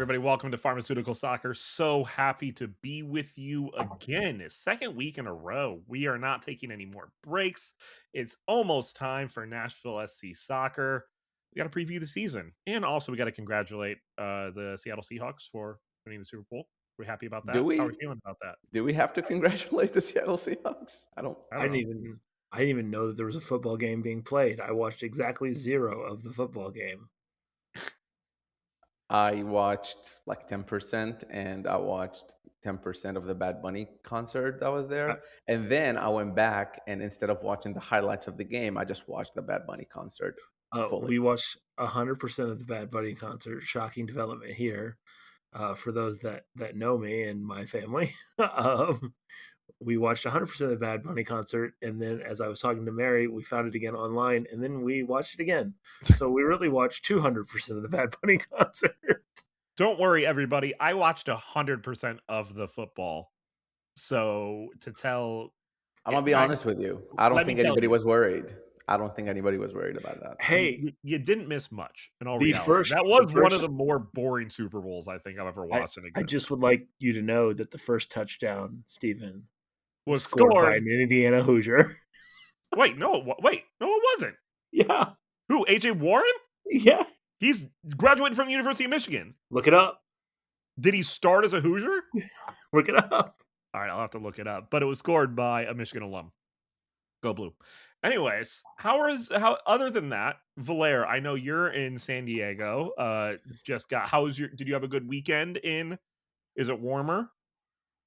everybody? Welcome to Pharmaceutical Soccer. So happy to be with you again. Second week in a row. We are not taking any more breaks. It's almost time for Nashville SC Soccer. We got to preview the season, and also we got to congratulate the Seattle Seahawks for winning the Super Bowl. We're happy about Do that. How are we we feeling about that? do we have to congratulate the Seattle Seahawks? I don't. I I don't didn't know. even I didn't even know that there was a football game being played. I watched exactly 0 of the football game. I watched like 10%, and I watched 10% of the Bad Bunny concert that was I, there, and then I went back and instead of watching the highlights of the game, I just watched the Bad Bunny concert fully. we watched 100% of the Bad Bunny concert. Shocking development here. For those that know me and my family, we watched 100% of the Bad Bunny concert, and then as I was talking to Mary, we found it again online, and then we watched it again. So we really watched 200% of the Bad Bunny concert. Don't worry, everybody. I watched 100% of the football. So to tell, I'm gonna be honest with you. I don't let me think tell anybody you. was worried. I don't think anybody was worried about that. Hey, You didn't miss much in all the reality. first That the was one of first the more boring Super Bowls I think I've ever I, watched in I existence. just would like you to know that the first touchdown, Stephen, was Was scored by scored. an Indiana Hoosier. Wait, no, it wasn't. Yeah, Who? AJ Warren? yeah. He's graduated from the University of Michigan. Look it up. Did he start as a Hoosier? Look it up. All right, I'll have to look it up. But it was scored by a Michigan alum. Go Blue. Anyways, how other than that, Valere, I know you're in San Diego. Did you have a good weekend in? Is it warmer?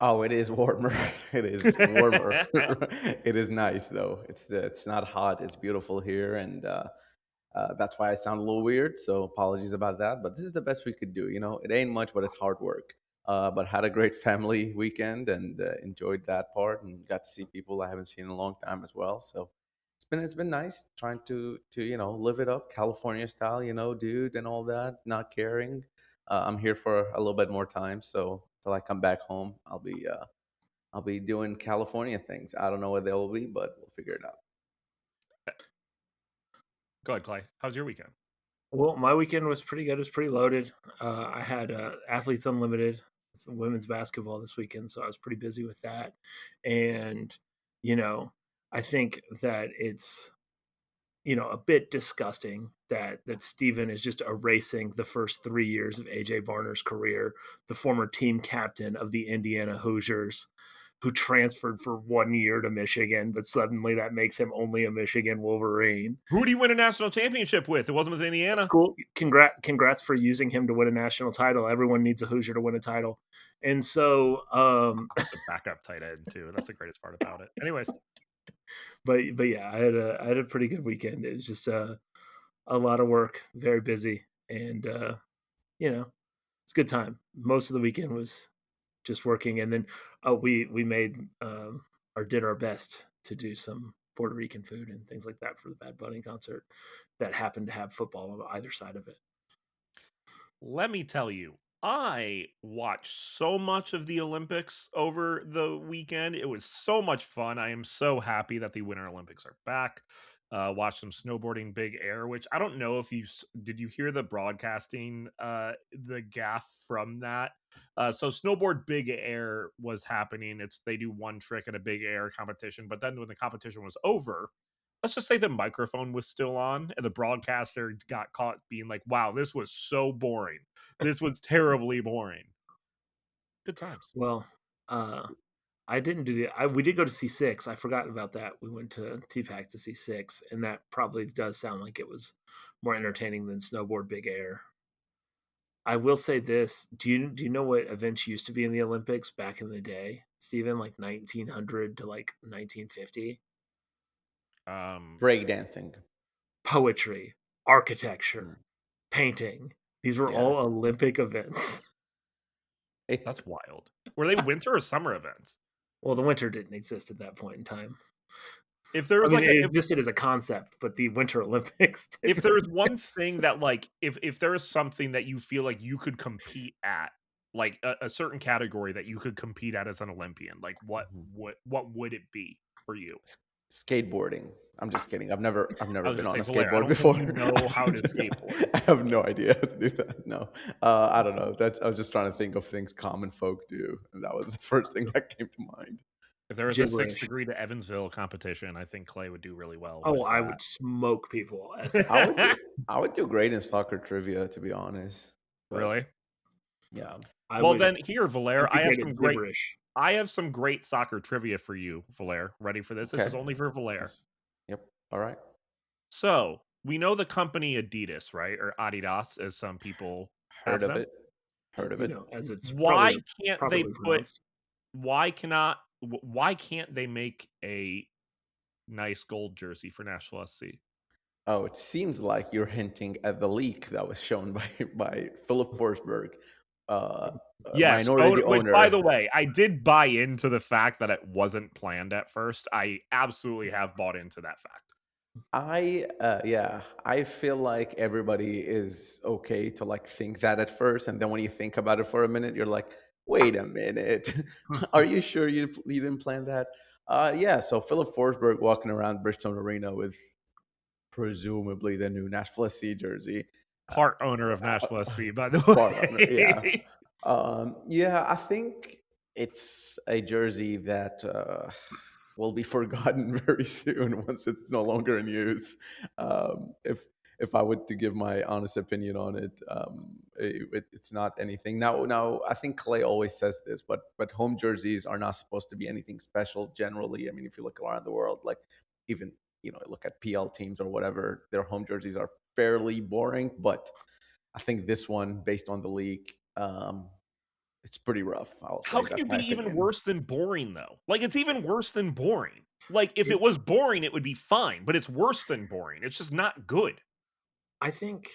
Oh, it is warmer. It is warmer. It is nice though. It's not hot. It's beautiful here, and that's why I sound a little weird. So apologies about that. But this is the best we could do. You know, it ain't much, but it's hard work. But had a great family weekend and enjoyed that part, and got to see people I haven't seen in a long time as well. So it's been nice trying to live it up California style. Dude, and all that. Not caring. I'm here for a little bit more time, so till I come back home, I'll be doing California things. I don't know what they will be, but we'll figure it out. Go ahead, Clay. How's your weekend? Well, my weekend was pretty good. It was pretty loaded. I had Athletes Unlimited, some women's basketball this weekend, so I was pretty busy with that. And you know, I think that it's a bit disgusting that Steven is just erasing the first 3 years of AJ Barner's career, the former team captain of the Indiana Hoosiers, who transferred for 1 year to Michigan, but suddenly that makes him only a Michigan Wolverine. Who did he win a national championship with? It wasn't with Indiana. Cool. Congrats for using him to win a national title. Everyone needs a Hoosier to win a title. And so It's a backup tight end too. That's the greatest part about it. Anyways, but yeah, I had a pretty good weekend. It was just a lot of work, very busy, and it's a good time. Most of the weekend was just working, and then we made or did our best to do some Puerto Rican food and things like that for the Bad Bunny concert that happened to have football on either side of it. let me tell you, I watched so much of the Olympics over the weekend. It was so much fun. I am so happy that the Winter Olympics are back. Watched some snowboarding big air, which I don't know if did you hear the broadcasting, the gaff from that. So snowboard big air was happening. They do one trick at a big air competition, but then when the competition was over, let's just say the microphone was still on and the broadcaster got caught being like, wow, this was so boring. This was terribly boring. Good times. Well, I didn't do we did go to C6. I forgot about that. We went to TPAC to C6, and that probably does sound like it was more entertaining than snowboard big air. I will say this: do you know what events used to be in the Olympics back in the day, Stephen? Like 1900 to like 1950. Breakdancing. Poetry, architecture, painting. These were Yeah. all Olympic events. That's wild. Were they winter or summer events? Well, the winter didn't exist at that point in time. If there I was mean, like it existed as a concept, but the Winter Olympics. if there is one thing that like if there is something that you feel like you could compete at, like a certain category that you could compete at as an Olympian, like what Mhm. would it be for you? Skateboarding. I'm just kidding. I've I never was been gonna on say, a Valair, I skateboard don't think before. you know how to skateboard. I have no idea how to do that. No, I don't know. I was just trying to think of things common folk do, and that was the first thing that came to mind. If there was a 6th Gibberish. degree to Evansville competition, I think Clay would do really well Oh, with I that. would smoke people at I that. would do I would do great in soccer trivia, to be honest. But Really? yeah, I Well, would then here, Valair, I'd be great at gibberish. I have some great soccer trivia for you, Valair. Ready for this? This is okay. only for Valair. Yes. Yep. All right. So, we know the company Adidas, right? Or Adidas, as some people Heard have of them. it. Heard of You it. know, as it's Why can't they properly put pronounced. why can't they make a nice gold jersey for Nashville SC? Oh, it seems like you're hinting at the leak that was shown by Philip Forsberg, uh, Yes. Oh, minority which, by owner. the way, I did buy into the fact that it wasn't planned at first. I absolutely have bought into that fact. I feel like everybody is okay to like think that at first, and then when you think about it for a minute, you're like, wait a minute, are you sure you didn't plan that? Yeah. So Philip Forsberg walking around Bridgestone Arena with presumably the new Nashville SC jersey. Part owner of Uh, Nashville SC, by the Part owner, yeah. way. Yeah, I think it's a jersey that will be forgotten very soon once it's no longer in use. If I were to give my honest opinion on it, it's not anything. Now I think Clay always says this, but home jerseys are not supposed to be anything special. Generally, I mean, if you look around the world, like even look at PL teams or whatever, their home jerseys are fairly boring. But I think this one, based on the league, it's pretty rough. I'll How say can that's it my be even opinion. worse than boring, though? Like, it's even worse than boring. Like, if It it was boring, it would be fine, but it's worse than boring. It's just not good. I think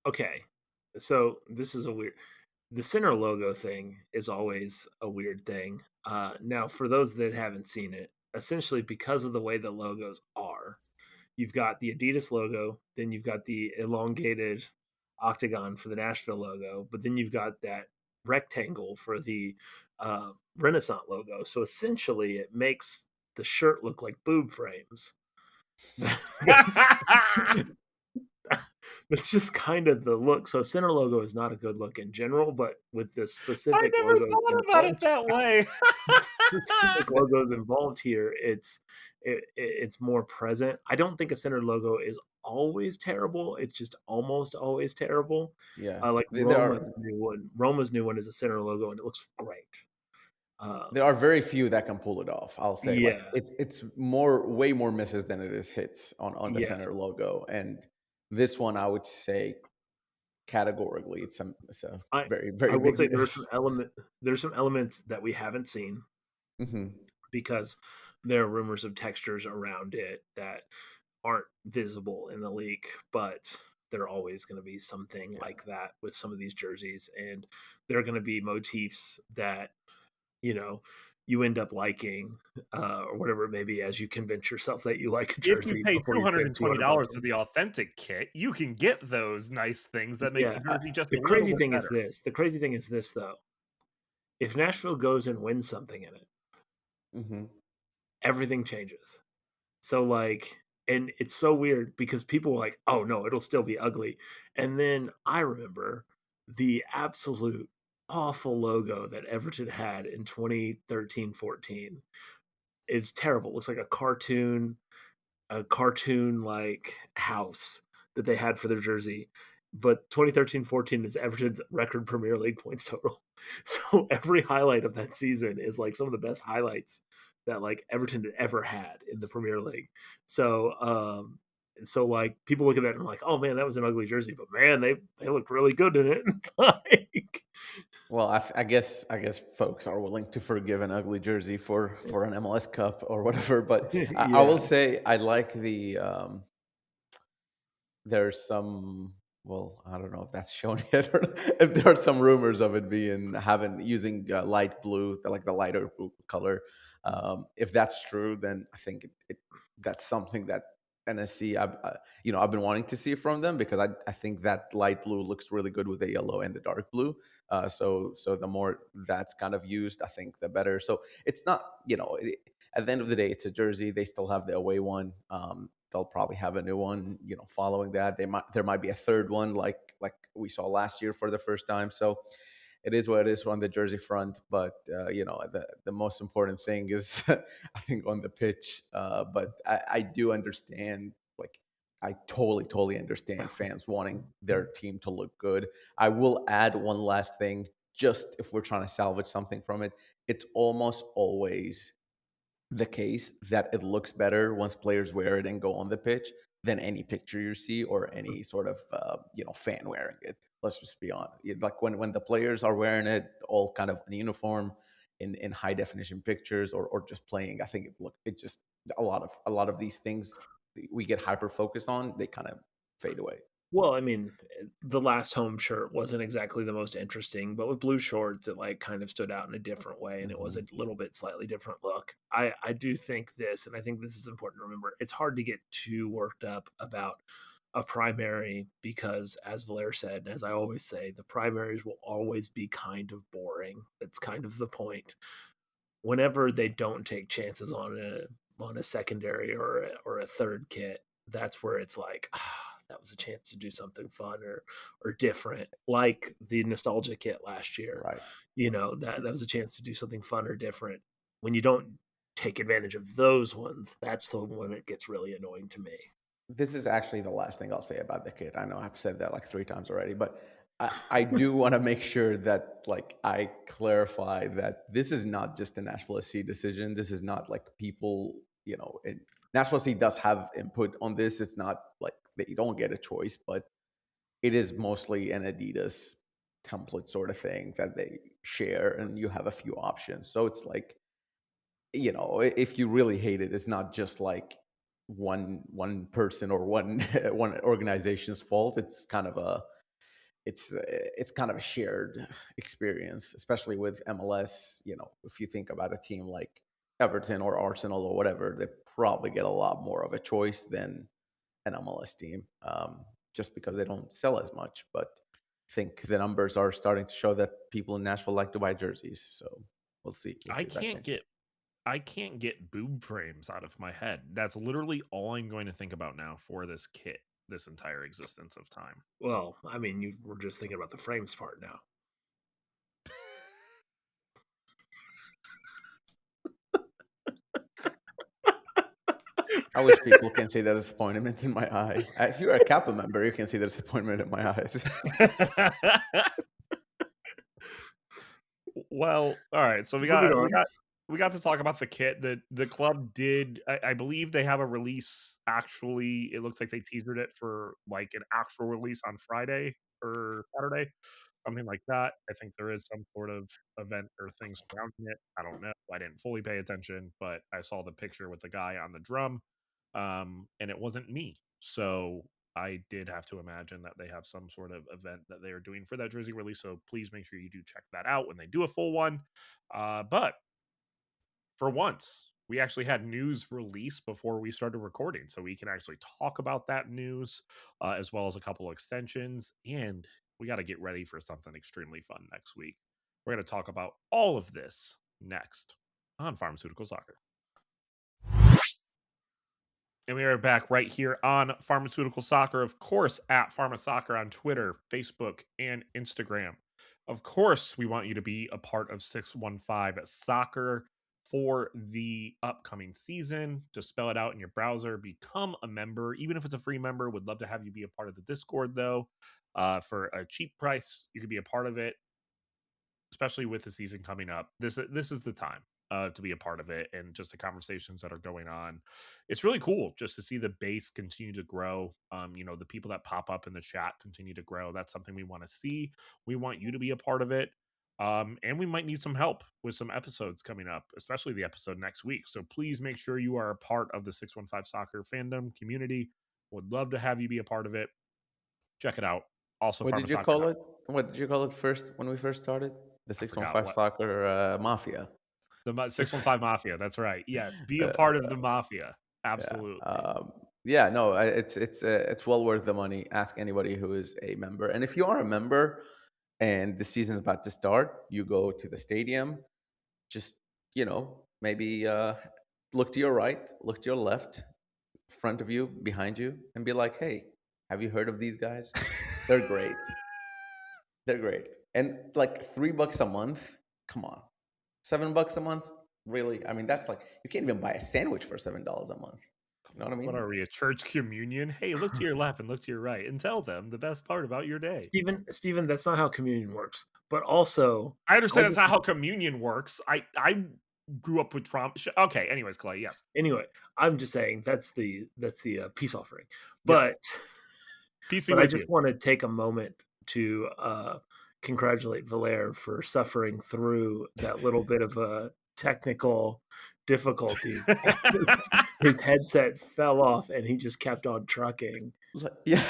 okay. So this is the center logo thing is always a weird thing. Now for those that haven't seen it, essentially because of the way the logos are, you've got the Adidas logo, then you've got the elongated octagon for the Nashville logo, but then you've got that rectangle for the Renaissance logo. So essentially, it makes the shirt look like boob frames. that's, that's just kind of the look. So center logo is not a good look in general, but with the I specific never logos thought about it involved, that way. specific logos involved here, it's more present. I don't think a center logo is always terrible. It's just almost always terrible. Yeah, Like there are Roma's new one is a center logo, and it looks great. there are very few that can pull it off. I'll say, like Yeah, it's more way more misses than it is hits on the yeah. center logo, and this one I would say categorically it's a I very I very will big say miss. there's some elements that we haven't seen Hmm. because there are rumors of textures around it that aren't visible in the leak, but there are always going to be something Yeah, like that with some of these jerseys, and there are going to be motifs that you know you end up liking or whatever it may be as you convince yourself that you like a If you jersey pay before you pay $200 $220 on for it. the authentic kit, you can get those nice things that make Yeah. the jersey just a The little crazy bit thing is better. this. The crazy thing is this, though. If Nashville goes and wins something in it, hmm everything changes. So like, and it's so weird because people were like, "Oh no, it'll still be ugly," and then I remember the absolute awful logo that Everton had in 2013-14 is terrible. It looks like a cartoon like house that they had for their jersey. But 2013-14 is Everton's record Premier League points total. So every highlight of that season is like some of the best highlights that like Everton had ever had in the Premier League. So like people look at that and are like, oh man, that was an ugly jersey, but man, they looked really good in it. Like, Well, I guess folks are willing to forgive an ugly jersey for an MLS Cup or whatever, but I will yeah, say I like the there's some, well, I don't know if that's shown yet or not, if there are some rumors of it being having using light blue, like the lighter blue color. If that's true, then I think that's something that NSC I've been wanting to see from them, because I think that light blue looks really good with the yellow and the dark blue. So the more that's kind of used, I think the better. So it's not at the end of the day, it's a jersey. They still have the away one. They'll probably have a new one, following that. There might be a third one, like we saw last year for the first time. So it is what it is on the jersey front. But the most important thing is, I think, on the pitch. But I do understand, like, I totally understand fans wanting their team to look good. I will add one last thing, just if we're trying to salvage something from it. It's almost always the case that it looks better once players wear it and go on the pitch than any picture you see or any sort of fan wearing it. Let's just be honest. Like when the players are wearing it, all kind of in uniform, in high definition pictures, or just playing, I think it just a lot of these things we get hyper focused on, they kind of fade away. Well, I mean, the last home shirt wasn't exactly the most interesting, but with blue shorts, it like kind of stood out in a different way, and it was a Hmm. little bit slightly different look. I do think this, and I think this is important to remember. It's hard to get too worked up about a primary because, as Valer said, and as I always say, the primaries will always be kind of boring. That's kind of the point. Whenever they don't take chances on a secondary or a third kit, that's where it's like, that was a chance to do something fun or different, like the nostalgia kit last year. Right. That was a chance to do something fun or different. When you don't take advantage of those ones, that's the one that gets really annoying to me. This is actually the last thing I'll say about the kid. I know I've said that like three times already, but I do want to make sure that, like, I clarify that this is not just a Nashville SC decision. This is not like people, Nashville SC does have input on this. It's not like they don't get a choice, but it is mostly an Adidas template sort of thing that they share, and you have a few options. So it's like, if you really hate it, it's not just like one person or one one organization's fault. It's kind of a shared experience, especially with MLS. If you think about a team like Everton or Arsenal or whatever, they probably get a lot more of a choice than an MLS team, just because they don't sell as much. But I think the numbers are starting to show that people in Nashville like to buy jerseys. So we'll see. We'll I see if that can't changes. get I can't get boob frames out of my head. That's literally all I'm going to think about now for this kit, this entire existence of time. Well, I mean, you were just thinking about the frames part now. I wish people can see the disappointment in my eyes. If you're a Kappa member, you can see the disappointment in my eyes. Well, all right. So we Moving got we on. got we got to talk about the kit that the club did. I believe they have a release. Actually, it looks like they teasered it for like an actual release on Friday or Saturday, something like that. I think there is some sort of event or thing surrounding it. I don't know. I didn't fully pay attention, but I saw the picture with the guy on the drum, and it wasn't me. So I did have to imagine that they have some sort of event that they are doing for that jersey release. So please make sure you do check that out when they do a full one. But for once, we actually had news release before we started recording. So we can actually talk about that news, as well as a couple of extensions. And we got to get ready for something extremely fun next week. We're going to talk about all of this next on Pharmaceutical Soccer. And we are back right here on Pharmaceutical Soccer, of course, at Pharma Soccer on Twitter, Facebook, and Instagram. Of course, we want you to be a part of 615 Soccer for the upcoming season. Just spell it out in your browser, become a member, even if it's a free member. Would love to have you be a part of the Discord, though. For a cheap price, you could be a part of it, especially with the season coming up. This is the time to be a part of it, and just the conversations that are going on. It's really cool just to see the base continue to grow. The people that pop up in the chat continue to grow. That's something we want to see. We want you to be a part of it. And we might need some help with some episodes coming up, especially the episode next week. So please make sure you are a part of the 615 Soccer fandom community. Would love to have you be a part of it. Check it out. Also, What did Pharma you Soccer. call it? What did you call it first when we first started? The I six one forgot five what. Soccer Mafia. The 615 Mafia. That's right. Yes, be a Uh, part of the mafia. yeah. Absolutely. Yeah. No, it's well worth the money. Ask anybody who is a member, and if you are a member and the season's about to start, you go to the stadium. Just maybe look to your right, look to your left, front of you, behind you, and be like, "Hey, have you heard of these guys? They're great. They're great." And like $3 a month, come on, $7 a month, really? I mean, that's like you can't even buy a sandwich for $7 a month. You know what I What mean? are we, a church communion? Hey, look to your left and look to your right and tell them the best part about your day. Steven, that's not how communion works. But also, I I understand that's just not how communion works. I grew up with trauma. Okay, anyways, Clay, yes. anyway, I'm just saying that's the peace offering. Yes. But Peace be but I with just you. want to take a moment to congratulate Valaire for suffering through that little bit of a technical difficulty. His headset fell off and he just kept on trucking. Yeah,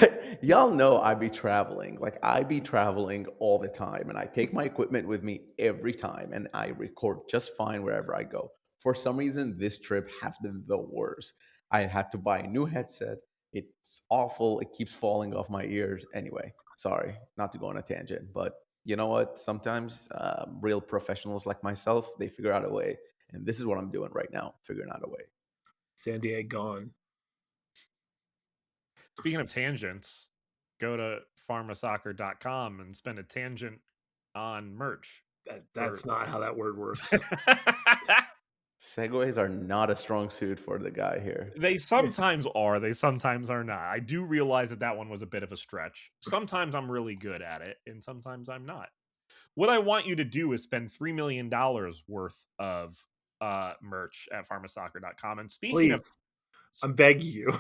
y'all know I be traveling. Like I be traveling all the time, and I take my equipment with me every time, and I record just fine wherever I go. For some reason, this trip has been the worst. I had to buy a new headset. It's awful. It keeps falling off my ears. Anyway, sorry, not to go on a tangent, but you know what? Sometimes real professionals like myself, they figure out a way, and this is what I'm doing right now, figuring out a way. San Diego gone. Speaking of tangents, go to pharmasoccer.com and spend a tangent on merch for That's not how that word works. Segways are not a strong suit for the guy here. They sometimes are, they sometimes are not. I do realize that that one was a bit of a stretch. Sometimes I'm really good at it, and sometimes I'm not. What I want you to do is spend $3 million worth of merch at pharmasoccer.com. Please, I'm begging you.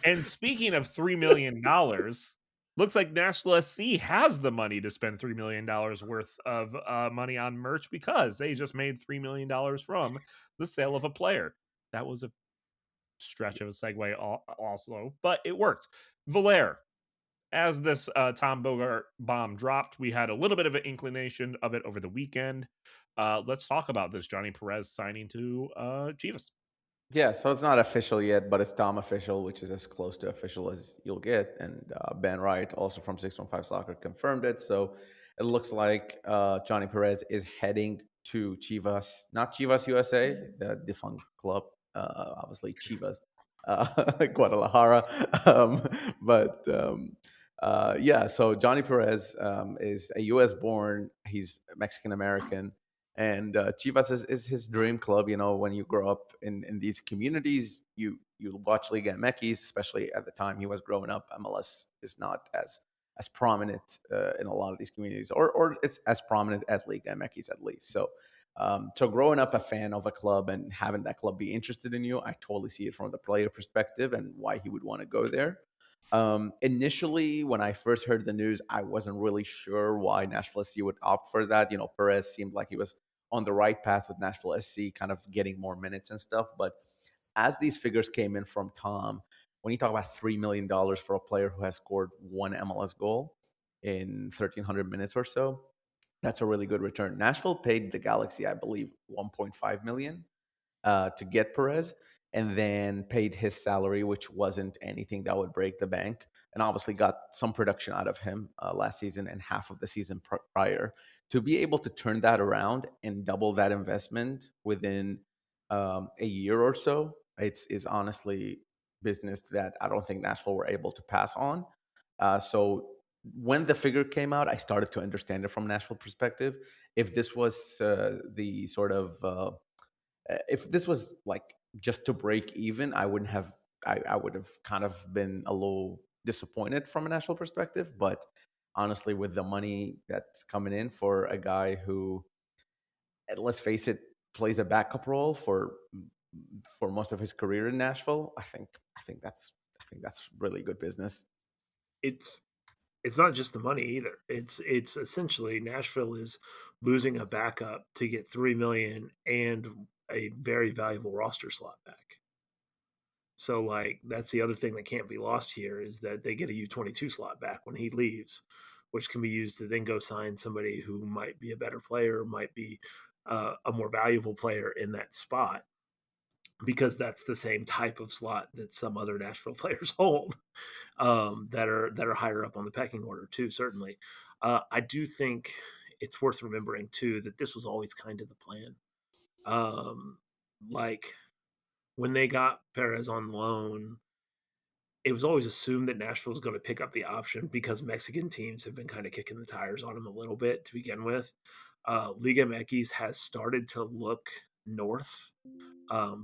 And speaking of $3 million, looks like Nashville SC has the money to spend $3 million worth of money on merch because they just made $3 million from the sale of a player. That was a stretch of a segue, also, but it worked. Valaire, as this Tom Bogart bomb dropped, we had a little bit of an inclination of it over the weekend. Let's talk about this Johnny Perez signing to Chivas. Yeah, so it's not official yet, but it's Tom official, which is as close to official as you'll get. And Ben Wright, also from 615 Soccer, confirmed it. So it looks like Johnny Perez is heading to Chivas, not Chivas USA, the defunct club, obviously Chivas, Guadalajara. Yeah, so Johnny Perez is a US born, he's Mexican American, and Chivas is his dream club. You know, when you grow up in these communities, you watch Liga MX, especially at the time he was growing up. MLS is not as prominent in a lot of these communities, or it's as prominent as Liga MX at least. So growing up a fan of a club and having that club be interested in you, I totally see it from the player perspective and why he would want to go there. Initially, when I first heard the news, I wasn't really sure why Nashville SC would opt for that. You know, Perez seemed like he was on the right path with Nashville SC, kind of getting more minutes and stuff. But as these figures came in from Tom, when you talk about $3 million for a player who has scored one MLS goal in 1,300 minutes or so, that's a really good return. Nashville paid the Galaxy, I believe, 1.5 million to get Perez, and then paid his salary, which wasn't anything that would break the bank, and obviously got some production out of him last season and half of the season prior. To be able to turn that around and double that investment within a year or so, it's is honestly business that I don't think Nashville were able to pass on. So when the figure came out, I started to understand it from Nashville perspective. If this was the sort of if this was like just to break even, I wouldn't have. I would have kind of been a little disappointed from a national perspective. But honestly, with the money that's coming in for a guy who, let's face it, plays a backup role for most of his career in Nashville, I think that's really good business. it's it's not just the money either. It's essentially Nashville is losing a backup to get 3 million and a very valuable roster slot back. So like that's the other thing that can't be lost here is that they get a U22 slot back when he leaves, which can be used to then go sign somebody who might be a better player, might be a more valuable player in that spot because that's the same type of slot that some other Nashville players hold that are higher up on the pecking order too. Certainly, I do think it's worth remembering too that this was always kind of the plan. Um, like when they got Perez on loan, it was always assumed that Nashville was going to pick up the option because Mexican teams have been kind of kicking the tires on him a little bit to begin with. Liga MX has started to look north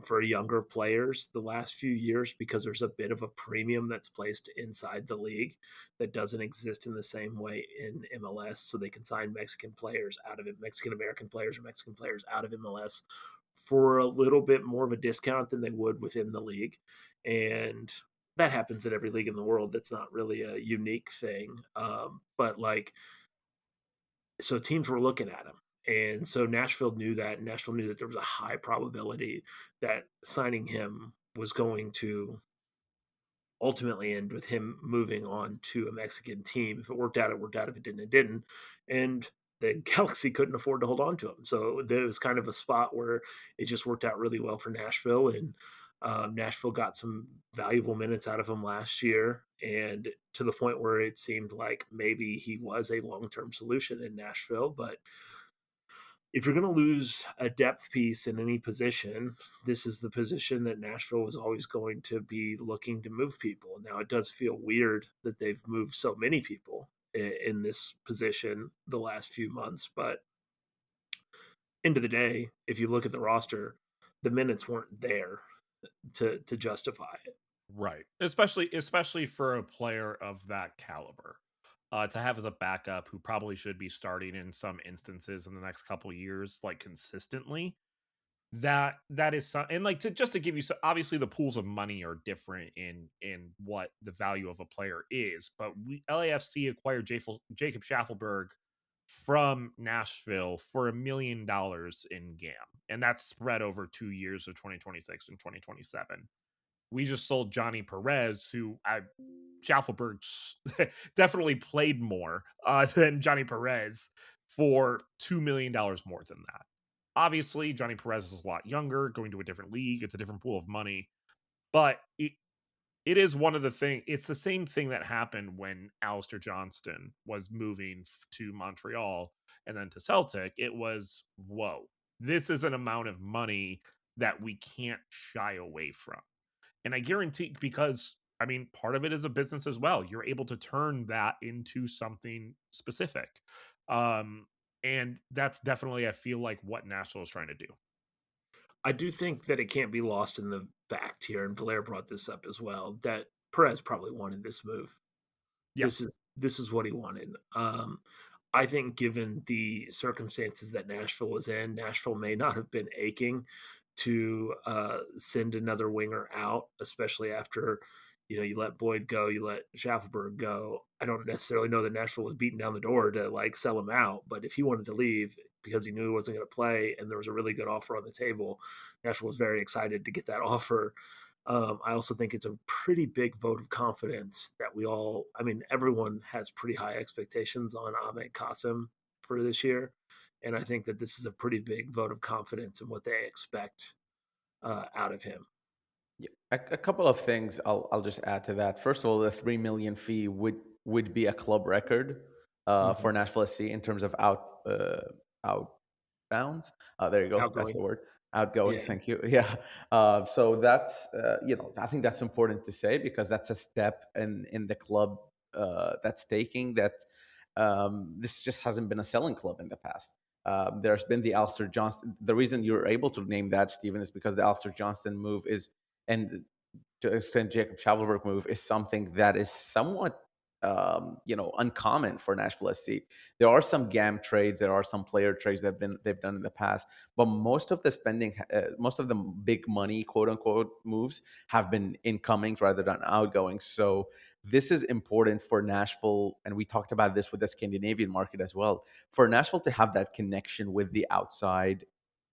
for younger players the last few years because there's a bit of a premium that's placed inside the league that doesn't exist in the same way in MLS. So they can sign Mexican players out of it, Mexican American players or Mexican players out of MLS for a little bit more of a discount than they would within the league. And that happens in every league in the world. That's not really a unique thing. But like, so teams were looking at him. And so Nashville knew that. Nashville knew that there was a high probability that signing him was going to ultimately end with him moving on to a Mexican team. If it worked out, it worked out. If it didn't, it didn't. And the Galaxy couldn't afford to hold on to him. So there was kind of a spot where it just worked out really well for Nashville. And Nashville got some valuable minutes out of him last year. And to the point where it seemed like maybe he was a long term solution in Nashville. But if you're going to lose a depth piece in any position, this is the position that Nashville was always going to be looking to move people. Now, it does feel weird that they've moved so many people in this position the last few months, but end of the day, if you look at the roster, the minutes weren't there to justify it. Right. Especially for a player of that caliber. To have as a backup who probably should be starting in some instances in the next couple years, like consistently. That is and like to give you obviously the pools of money are different in what the value of a player is, but LAFC acquired Jacob Schaffelberg from Nashville for $1 million in GAM, and that's spread over 2 years of 2026 and 2027. We just sold Johnny Perez, who Schaffelberg definitely played more than Johnny Perez for $2 million more than that. Obviously, Johnny Perez is a lot younger, going to a different league. It's a different pool of money, but it is one of the thing. It's the same thing that happened when Alistair Johnston was moving to Montreal and then to Celtic. It was, whoa, this is an amount of money that we can't shy away from. And I guarantee, because I mean, part of it is a business as well. You're able to turn that into something specific. Um, and that's definitely, I feel like, what Nashville is trying to do. I do think that it can't be lost in the fact here, and Valaire brought this up as well, that Perez probably wanted this move. This Yes. is this is what he wanted. I think given the circumstances that Nashville was in, Nashville may not have been aching to send another winger out, especially after you let Boyd go, you let Schaffelberg go. I don't necessarily know that Nashville was beating down the door to like sell him out, but if he wanted to leave because he knew he wasn't going to play and there was a really good offer on the table, Nashville was very excited to get that offer. I also think it's a pretty big vote of confidence that I mean, everyone has pretty high expectations on Ahmed Qasim for this year. And I think that this is a pretty big vote of confidence in what they expect out of him. Yeah, a couple of things I'll just add to that. First of all, the 3 million fee would be a club record Mm-hmm. for Nashville SC in terms of outbounds. There you go. That's Outgoing. the word. Outgoings. Yeah. Thank you. Yeah. So that's I think that's important to say because that's a step in the club that's taking that. This just hasn't been a selling club in the past. There's been the Alistair Johnston. The reason you're able to name that, Stephen, is because the Alistair Johnston move is, and to extend Jacob Chavelberg move is something that is somewhat uncommon for Nashville SC. There are some GAM trades, there are some player trades that they've done in the past, but most of the spending, most of the big money, quote unquote, moves have been incoming rather than outgoing. So this is important for Nashville, and we talked about this with the Scandinavian market as well. For Nashville to have that connection with the outside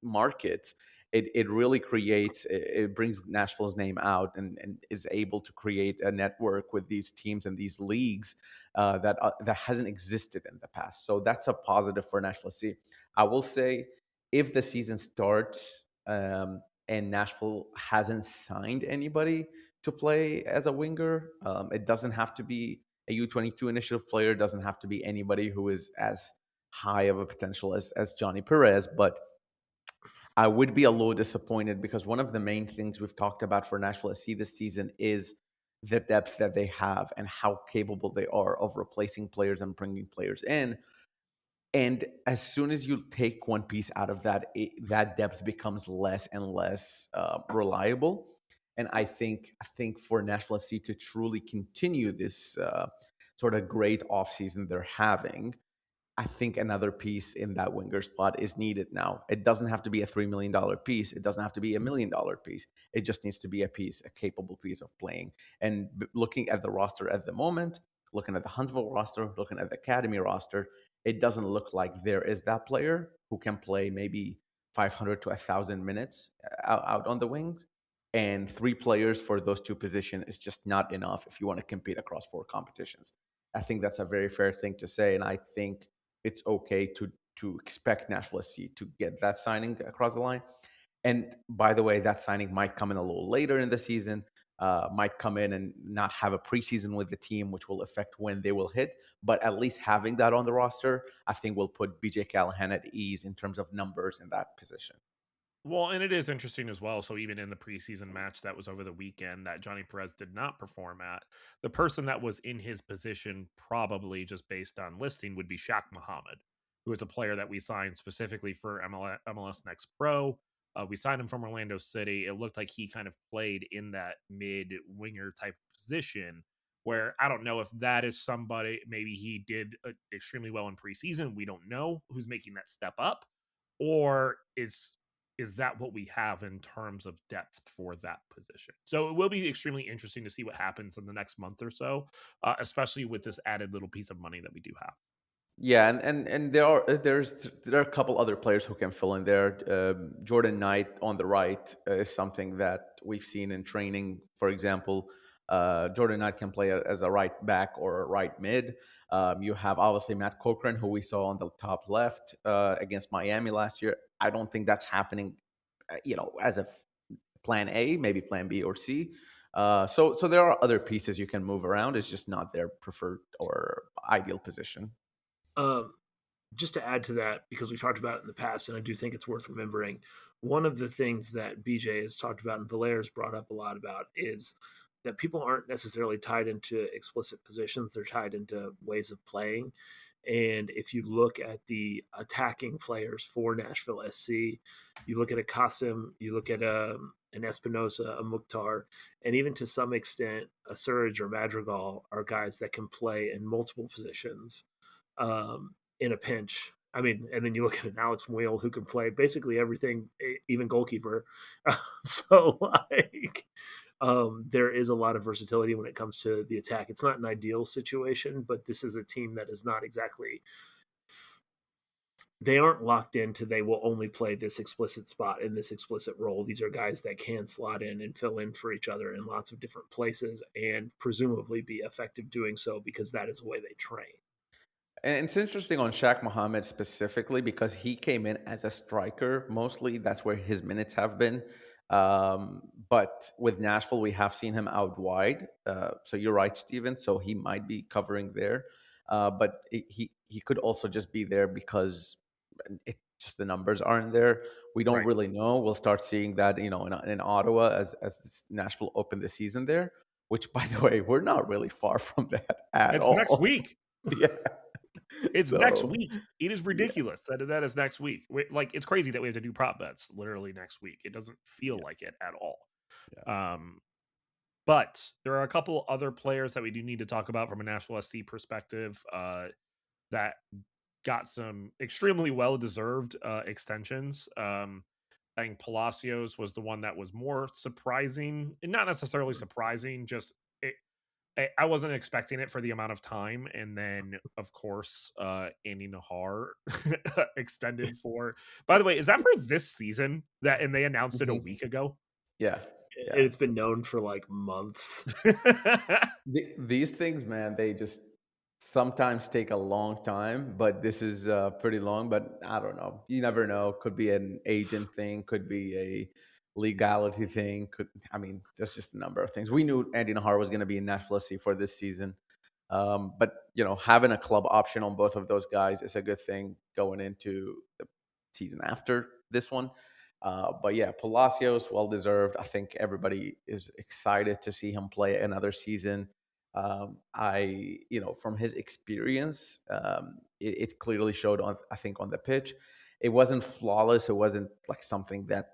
market, it really creates, it brings Nashville's name out and is able to create a network with these teams and these leagues that hasn't existed in the past. So that's a positive for Nashville. See, I will say if the season starts and Nashville hasn't signed anybody to play as a winger, it doesn't have to be a U22 initiative player. It doesn't have to be anybody who is as high of a potential as Johnny Perez, but I would be a little disappointed because one of the main things we've talked about for Nashville SC this season is the depth that they have and how capable they are of replacing players and bringing players in. And as soon as you take one piece out of that, that depth becomes less and less reliable. And I think for Nashville SC to truly continue this sort of great offseason they're having, I think another piece in that winger spot is needed now. It doesn't have to be a $3 million piece. It doesn't have to be $1 million piece. It just needs to be a piece, a capable piece of playing. And looking at the roster at the moment, looking at the Huntsville roster, looking at the Academy roster, it doesn't look like there is that player who can play maybe 500 to 1,000 minutes out on the wings. And three players for those two positions is just not enough if you want to compete across four competitions. I think that's a very fair thing to say. And I think it's okay to expect Nashville SC to get that signing across the line. And by the way, that signing might come in a little later in the season, might come in and not have a preseason with the team, which will affect when they will hit. But at least having that on the roster, I think will put BJ Callahan at ease in terms of numbers in that position. Well, and it is interesting as well. So even in the preseason match that was over the weekend that Johnny Perez did not perform at, the person that was in his position, probably just based on listing, would be Shaq Muhammad, who is a player that we signed specifically for MLS Next Pro. We signed him from Orlando City. It looked like he kind of played in that mid winger type position. Where I don't know if that is somebody, maybe he did extremely well in preseason. We don't know who's making that step up, or is that what we have in terms of depth for that position? So it will be extremely interesting to see what happens in the next month or so, especially with this added little piece of money that we do have. Yeah, and there are a couple other players who can fill in there. Jordan Knight on the right is something that we've seen in training. For example, Jordan Knight can play as a right back or a right mid. You have obviously Matt Cochran, who we saw on the top left against Miami last year. I don't think that's happening, as a plan A, maybe plan B or C. So there are other pieces you can move around. It's just not their preferred or ideal position. Um, just to add to that, because we talked about it in the past, and I do think it's worth remembering, one of the things that BJ has talked about and Valera's brought up a lot about is that people aren't necessarily tied into explicit positions, they're tied into ways of playing. And if you look at the attacking players for Nashville SC, you look at a Kasim, you look at an Espinosa, a Mukhtar, and even to some extent, a Surge or Madrigal are guys that can play in multiple positions in a pinch. I mean, and then you look at an Alex Whale who can play basically everything, even goalkeeper. So like, there is a lot of versatility when it comes to the attack. It's not an ideal situation, but this is a team that is not exactly. They aren't locked into they will only play this explicit spot in this explicit role. These are guys that can slot in and fill in for each other in lots of different places and presumably be effective doing so because that is the way they train. And it's interesting on Shaq Muhammad specifically because he came in as a striker. Mostly that's where his minutes have been. But with Nashville, we have seen him out wide. So you're right, Steven. So he might be covering there. But he could also just be there because it just the numbers aren't there. We don't Right. really know. We'll start seeing that, in Ottawa as Nashville opened the season there. Which, by the way, we're not really far from that at It's next all. week. Yeah. It's next So week. It is yeah, ridiculous that is next week. Like it's crazy that we have to do prop bets literally next week. It doesn't feel yeah, like it at all. yeah. Um, but there are a couple other players that we do need to talk about from a Nashville SC perspective that got some extremely well deserved extensions. I think Palacios was the one that was more surprising, and not necessarily surprising, just it, I wasn't expecting it for the amount of time. And then, of course, Andy Nahar extended for. By the way, is that for this season? That and they announced it a Mhm. week ago. Yeah, yeah. It's been known for like months. These things, man, they just sometimes take a long time, but this is pretty long. But I don't know. You never know. Could be an agent thing. Could be a legality thing. I mean, there's just a number of things. We knew Andy Nahar was going to be in Nashville SC for this season, but having a club option on both of those guys is a good thing going into the season after this one. But yeah, Palacios, well deserved. I think everybody is excited to see him play another season. From his experience, it clearly showed on, I think, on the pitch. It wasn't flawless. It wasn't like something that,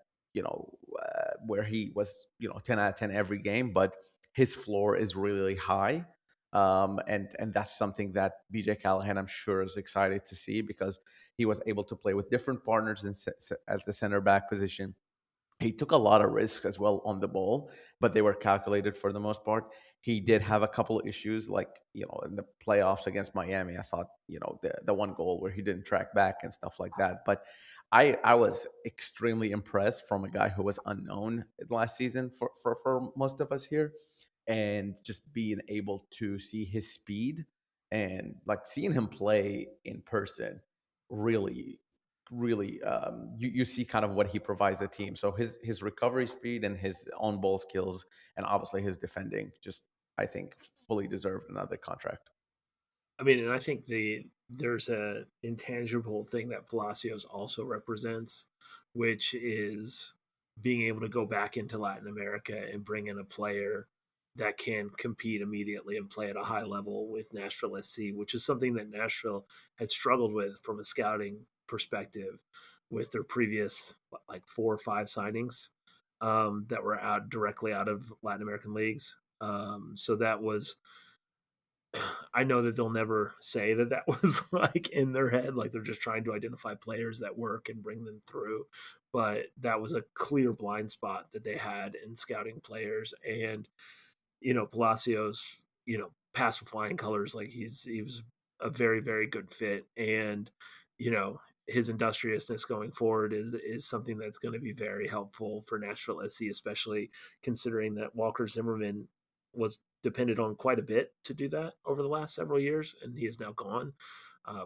where he was, 10 out of 10 every game, but his floor is really high. And that's something that BJ Callahan, I'm sure, is excited to see because he was able to play with different partners at the center back position. He took a lot of risks as well on the ball, but they were calculated for the most part. He did have a couple of issues, like, in the playoffs against Miami. I thought, the one goal where he didn't track back and stuff like that. But I was extremely impressed from a guy who was unknown last season for most of us here, and just being able to see his speed and like seeing him play in person really really you see kind of what he provides the team. So his recovery speed and his on ball skills and obviously his defending, just I think fully deserved another contract. I mean, and I think there's a intangible thing that Palacios also represents, which is being able to go back into Latin America and bring in a player that can compete immediately and play at a high level with Nashville SC, which is something that Nashville had struggled with from a scouting perspective with their previous like 4 or 5 signings that were out directly out of Latin American leagues. So that was, I know that they'll never say that that was like in their head, like they're just trying to identify players that work and bring them through. But that was a clear blind spot that they had in scouting players. And Palacios, passed with flying colors. Like he was a very, very good fit. And, his industriousness going forward is something that's going to be very helpful for Nashville SC, especially considering that Walker Zimmerman was depended on quite a bit to do that over the last several years, and he is now gone.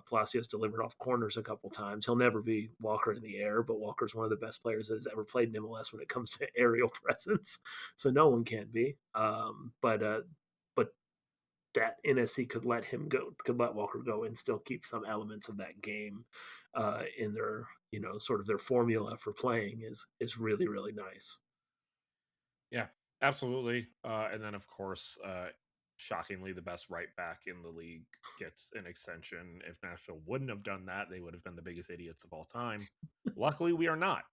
Palacios delivered off corners a couple times. He'll never be Walker in the air, but Walker's one of the best players that has ever played in MLS when it comes to aerial presence. So no one can be. But that NSC could let him go, could let Walker go, and still keep some elements of that game in their, sort of their formula for playing is really really nice. Yeah, absolutely. And then, of course, shockingly, the best right back in the league gets an extension. If Nashville wouldn't have done that, they would have been the biggest idiots of all time. Luckily, we are not.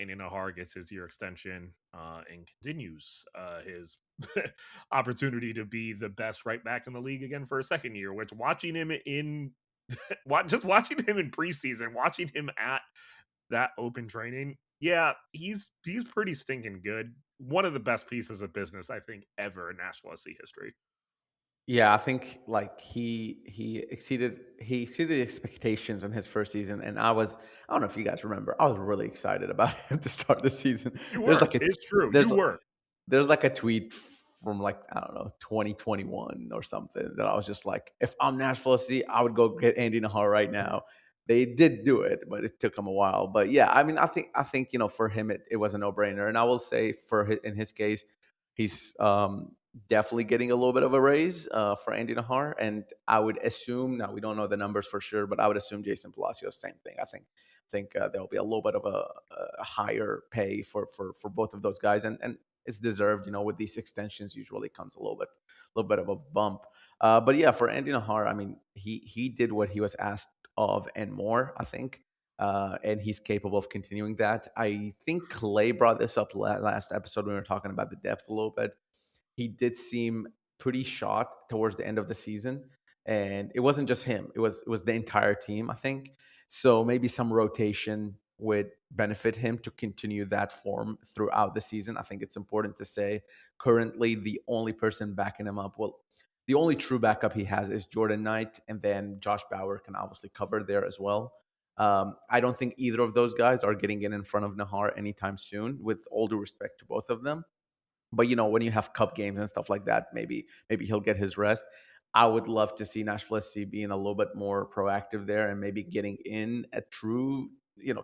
Indian Nahar gets his year extension and continues his opportunity to be the best right back in the league again for a second year. Which watching him in, just watching him in preseason, watching him at that open training, yeah, he's pretty stinking good. One of the best pieces of business I think ever in Nashville SC history. Yeah, I think like he exceeded expectations in his first season, and I don't know if you guys remember, I was really excited about him to start the season. You There's were. like a It's true. there's You were. there's like a tweet from like I don't know 2021 or something that I was just like, if I'm Nashville SC, I would go get Andy Nahar right now. They did do it, but it took him a while. But yeah, I mean, I think for him it was a no brainer, and I will say in his case, he's definitely getting a little bit of a raise for Andy Nahar, and I would assume now we don't know the numbers for sure, but I would assume Jason Palacios same thing. I think there will be a little bit of a higher pay for both of those guys, and it's deserved. With these extensions, usually comes a little bit of a bump. But yeah, for Andy Nahar, I mean, he did what he was asked of and more, I think. And he's capable of continuing that. I think Clay brought this up last episode when we were talking about the depth a little bit. He did seem pretty shot towards the end of the season, and it wasn't just him. It was the entire team, I think. So maybe some rotation would benefit him to continue that form throughout the season. I think it's important to say currently the only person backing him up, well, the only true backup he has is Jordan Knight, and then Josh Bauer can obviously cover there as well. I don't think either of those guys are getting in front of Nahar anytime soon, with all due respect to both of them. But when you have cup games and stuff like that, maybe he'll get his rest. I would love to see Nashville SC being a little bit more proactive there and maybe getting in a true,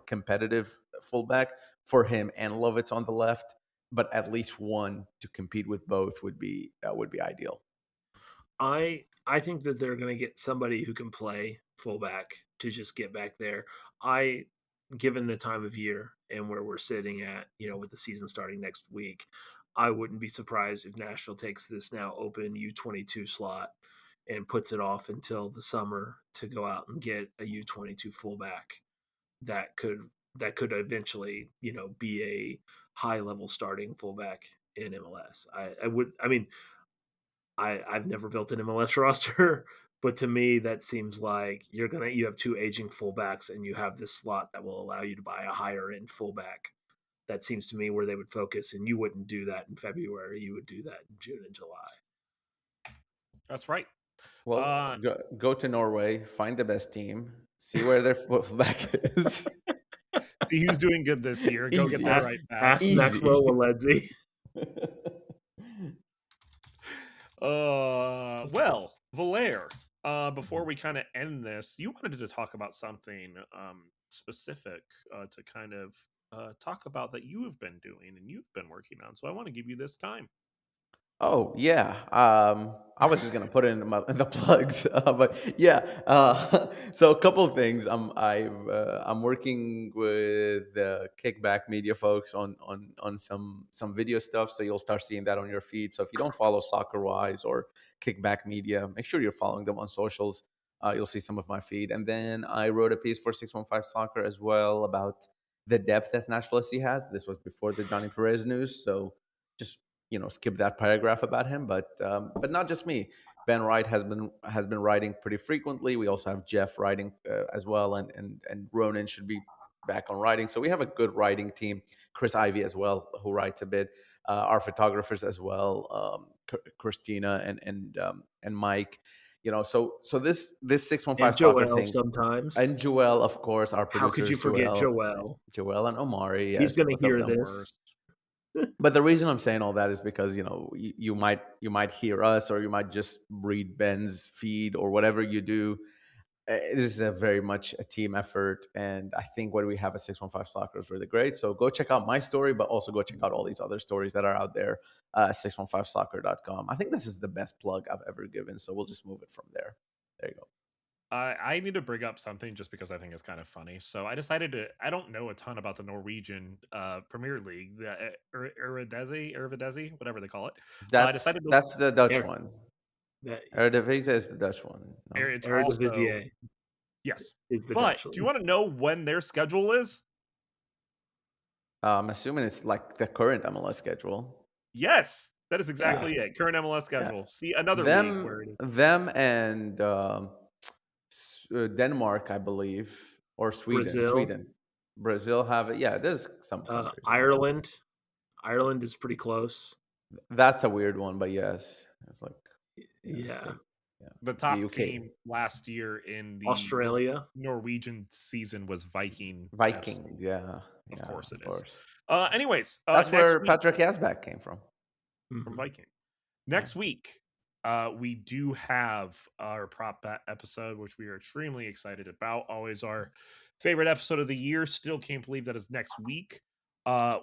competitive fullback for him and Lovitz on the left, but at least one to compete with both would be ideal. I think that they're going to get somebody who can play fullback to just get back there. I given the time of year and where we're sitting at, with the season starting next week, I wouldn't be surprised if Nashville takes this now open U22 slot and puts it off until the summer to go out and get a U22 fullback that could eventually, be a high level starting fullback in MLS. I've never built an MLS roster, but to me that seems like you have two aging fullbacks and you have this slot that will allow you to buy a higher end fullback. That seems to me where they would focus, and you wouldn't do that in February. You would do that in June and July. That's right. Well, go to Norway, find the best team, see where their fullback is. See who's doing good this year. Go get Easy. their right back. Ask Maxwell Waledzi. Well, Valere, before we kind of end this, you wanted to talk about something specific to kind of talk about that you have been doing and you've been working on. So I want to give you this time. Oh yeah, I was just gonna put it in the plugs, but yeah. So a couple of things. I'm working with the Kickback Media folks on some video stuff. So you'll start seeing that on your feed. So if you don't follow Soccer Wise or Kickback Media, make sure you're following them on socials. You'll see some of my feed. And then I wrote a piece for 615 Soccer as well about the depth that Nashville SC has. This was before the Johnny Perez news, so just skip that paragraph about him, but not just me. Ben Wright has been writing pretty frequently. We also have Jeff writing as well, and Ronan should be back on writing. So we have a good writing team. Chris Ivy as well, who writes a bit. Our photographers as well, Christina and Mike. So this 615 and soccer Joel thing sometimes, and Joel, of course, our producers. How could you forget Joel and Omari. Yes, he's going to hear this. Worst. But the reason I'm saying all that is because you might hear us, or you might just read Ben's feed or whatever you do. This is a very much a team effort, and I think what we have at 615 Soccer is really great. So go check out my story, but also go check out all these other stories that are out there at 615soccer.com. I think this is the best plug I've ever given, so we'll just move it from there. There you go. I need to bring up something just because I think it's kind of funny. So I decided I don't know a ton about the Norwegian Premier League, the Eredivisie, whatever they call it. That's the Dutch one. Eredivisie is the Dutch one. No? It's also, yes. But do you want to know when their schedule is? I'm assuming it's like the current MLS schedule. Yes, that is exactly it. Current MLS schedule. Yeah. See, another league where it is. Them and Denmark, I believe, or Sweden. Brazil have it. Yeah, there's some countries. Ireland is pretty close. That's a weird one, but yes, it's like the top team last year in the Australia Norwegian season was Viking. Viking, yeah, of course it is. Anyways, that's where Patrick Asback came from Viking. Next week. We do have our prop bet episode, which we are extremely excited about. Always our favorite episode of the year. Still can't believe that is next week.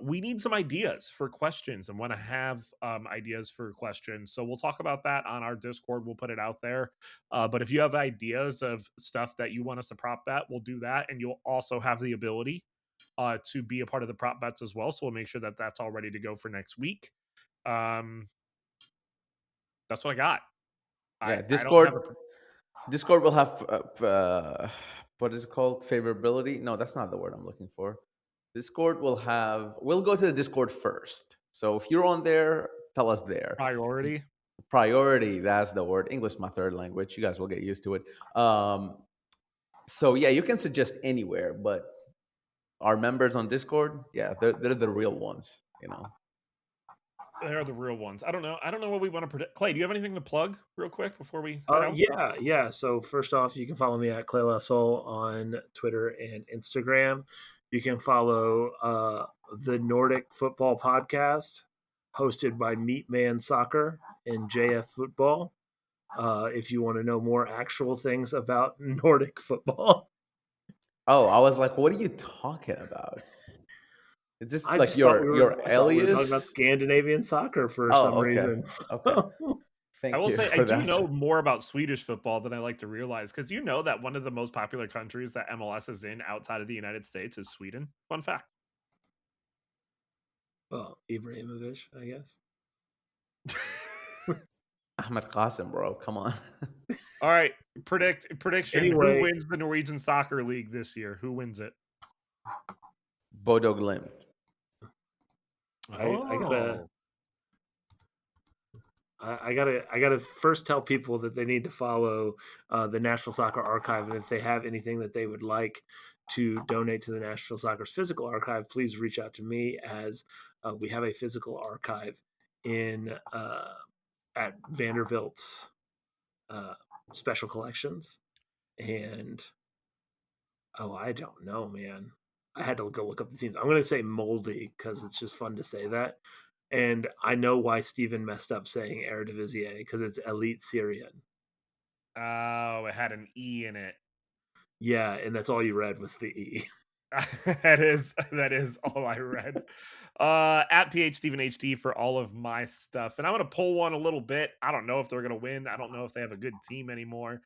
We need some ideas for questions and want to have ideas for questions. So we'll talk about that on our Discord. We'll put it out there. But if you have ideas of stuff that you want us to prop bet, we'll do that. And you'll also have the ability to be a part of the prop bets as well. So we'll make sure that that's all ready to go for next week. That's what I got. Yeah, Discord will have what is it called? Favorability? No, that's not the word I'm looking for. Discord will have. We'll go to the Discord first. So if you're on there, tell us there. Priority. That's the word. English, my third language. You guys will get used to it. So yeah, you can suggest anywhere, but our members on Discord, yeah, they're the real ones. They're the real ones. I don't know what we want to predict. Clay, do you have anything to plug real quick before we Yeah. So first off, you can follow me at Clay Lassol on Twitter and Instagram. You can follow the Nordic Football Podcast, hosted by Meatman Soccer and JF Football. If you want to know more actual things about Nordic football. Oh, I was like, what are you talking about? Is this like your alias? We were talking about Scandinavian soccer for some reason. Okay. I Thank will you say I for do that. know more about Swedish football than I like to realize, because you know that one of the most popular countries that MLS is in outside of the United States is Sweden? Fun fact. Well, Ibrahimovic, I guess. Ahmed Qasim, bro. Come on. All right, prediction, who Anyway, wins the Norwegian Soccer League this year? Who wins it? Bodo Glimt. I gotta Oh. I gotta first tell people that they need to follow the National Soccer Archive, and if they have anything that they would like to donate to the National Soccer's physical archive, please reach out to me, as we have a physical archive in at Vanderbilt's uh, special collections. And oh, I don't know, man. I had to go look up the teams. I'm going to say Moldy because it's just fun to say that. And I know why Steven messed up saying Eredivisie because it's Elite Syrian. Oh, it had an E in it. Yeah, and that's all you read was the E. That is all I read. At PH Stephen HT for all of my stuff. And I'm gonna pull one a little bit. I don't know if they're gonna win. I don't know if they have a good team anymore.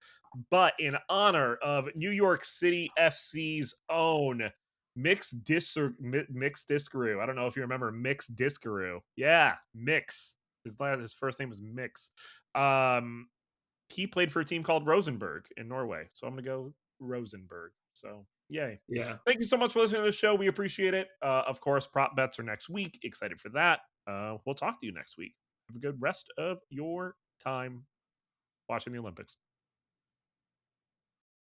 But in honor of New York City FC's own Mix Discaroo. I don't know if you remember Mix Discaroo. Yeah, Mix. His first name was Mix. Um, he played for a team called Rosenborg in Norway. So I'm gonna go Rosenborg. So yay. Yeah. Thank you so much for listening to the show. We appreciate it. Of course, prop bets are next week. Excited for that. We'll talk to you next week. Have a good rest of your time watching the Olympics.